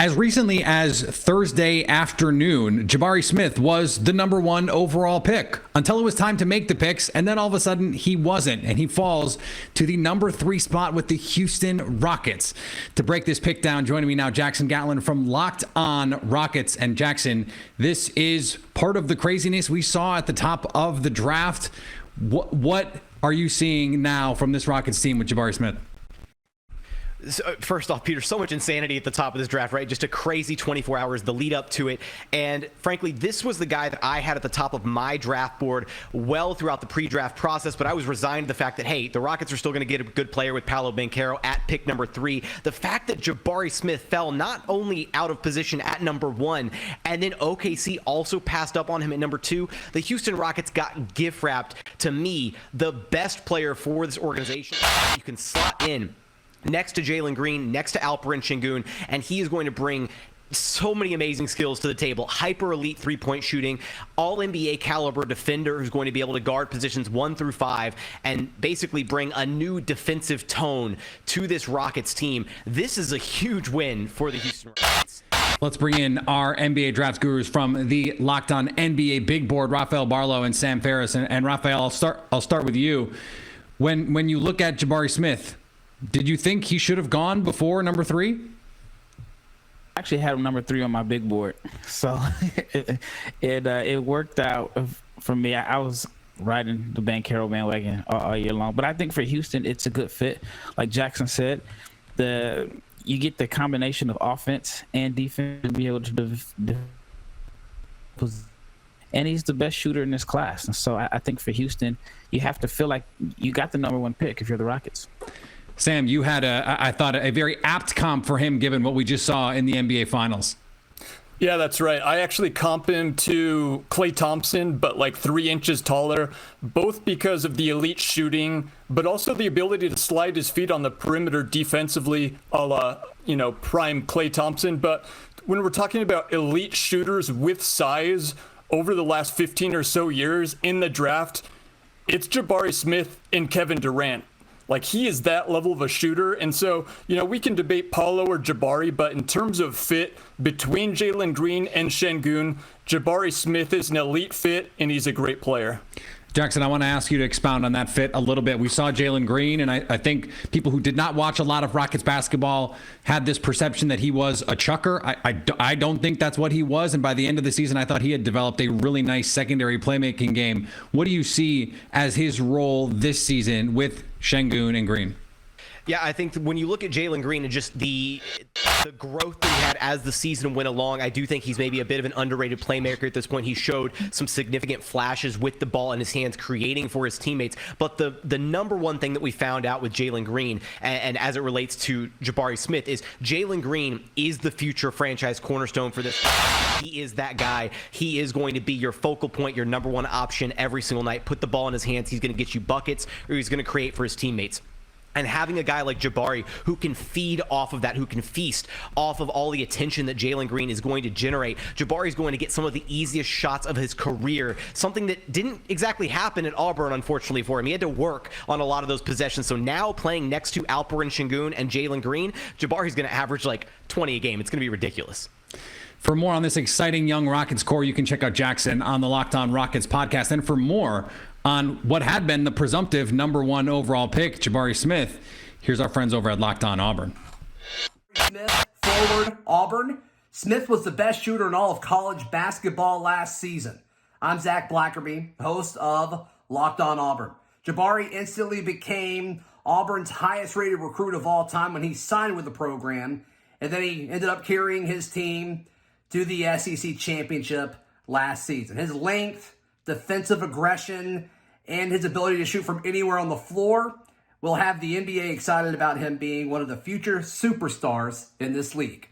As recently as Thursday afternoon, Jabari Smith was the number 1 overall pick until it was time to make the picks. And then all of a sudden he wasn't, and he falls to the number 3 spot with the Houston Rockets. To break this pick down, joining me now, Jackson Gatlin from Locked On Rockets. And Jackson, this is part of the craziness we saw at the top of the draft. What are you seeing now from this Rockets team with Jabari Smith? So, first off, Peter, so much insanity at the top of this draft, right? Just a crazy 24 hours, the lead up to it. And frankly, this was the guy that I had at the top of my draft board well throughout the pre-draft process, but I was resigned to the fact that, hey, the Rockets are still going to get a good player with Paolo Banchero at pick number 3. The fact that Jabari Smith fell not only out of position at number 1, and then OKC also passed up on him at number 2, the Houston Rockets got gift wrapped, to me, the best player for this organization. You can slot in next to Jalen Green, next to Alperen Sengun, and he is going to bring so many amazing skills to the table. Hyper elite three-point shooting, all NBA caliber defender who's going to be able to guard positions 1 through 5 and basically bring a new defensive tone to this Rockets team. This is a huge win for the Houston Rockets. Let's bring in our NBA draft gurus from the Locked On NBA Big Board, Rafael Barlow and Sam Ferris. And Rafael, I'll start with you. When you look at Jabari Smith, did you think he should have gone before number 3? I actually had him number 3 on my big board, so it worked out for me. I was riding the Banchero bandwagon all year long, but I think for Houston, it's a good fit. Like Jackson said, you get the combination of offense and defense to be able to and he's the best shooter in this class. And so I think for Houston, you have to feel like you got the number 1 pick if you're the Rockets. Sam, you had I thought a very apt comp for him given what we just saw in the NBA Finals. Yeah, that's right. I actually comp him to Klay Thompson, but like 3 inches taller, both because of the elite shooting, but also the ability to slide his feet on the perimeter defensively, a la, prime Klay Thompson. But when we're talking about elite shooters with size over the last 15 or so years in the draft, it's Jabari Smith and Kevin Durant. Like, he is that level of a shooter. And so, we can debate Paulo or Jabari, but in terms of fit between Jalen Green and Sengun, Jabari Smith is an elite fit, and he's a great player. Jackson, I want to ask you to expound on that fit a little bit. We saw Jalen Green, and I think people who did not watch a lot of Rockets basketball had this perception that he was a chucker. I don't think that's what he was, and by the end of the season, I thought he had developed a really nice secondary playmaking game. What do you see as his role this season with Sengun and Green? Yeah, I think when you look at Jalen Green and just the growth that he had as the season went along, I do think he's maybe a bit of an underrated playmaker at this point. He showed some significant flashes with the ball in his hands, creating for his teammates. But the number one thing that we found out with Jalen Green, and as it relates to Jabari Smith, is Jalen Green is the future franchise cornerstone for this. He is that guy. He is going to be your focal point, your number 1 option every single night. Put the ball in his hands. He's going to get you buckets, or he's going to create for his teammates. And having a guy like Jabari who can feed off of that, who can feast off of all the attention that Jalen Green is going to generate, Jabari's going to get some of the easiest shots of his career, something that didn't exactly happen at Auburn, unfortunately, for him. He had to work on a lot of those possessions. So now playing next to Alperen Sengun and Jalen Green, Jabari's going to average like 20 a game. It's going to be ridiculous. For more on this exciting young Rockets core, you can check out Jackson on the Locked On Rockets podcast. And for more on what had been the presumptive number 1 overall pick, Jabari Smith, here's our friends over at Locked On Auburn. Smith, forward, Auburn. Smith was the best shooter in all of college basketball last season. I'm Zach Blackerby, host of Locked On Auburn. Jabari instantly became Auburn's highest-rated recruit of all time when he signed with the program, and then he ended up carrying his team to the SEC championship last season. His length, defensive aggression, and his ability to shoot from anywhere on the floor will have the NBA excited about him being one of the future superstars in this league.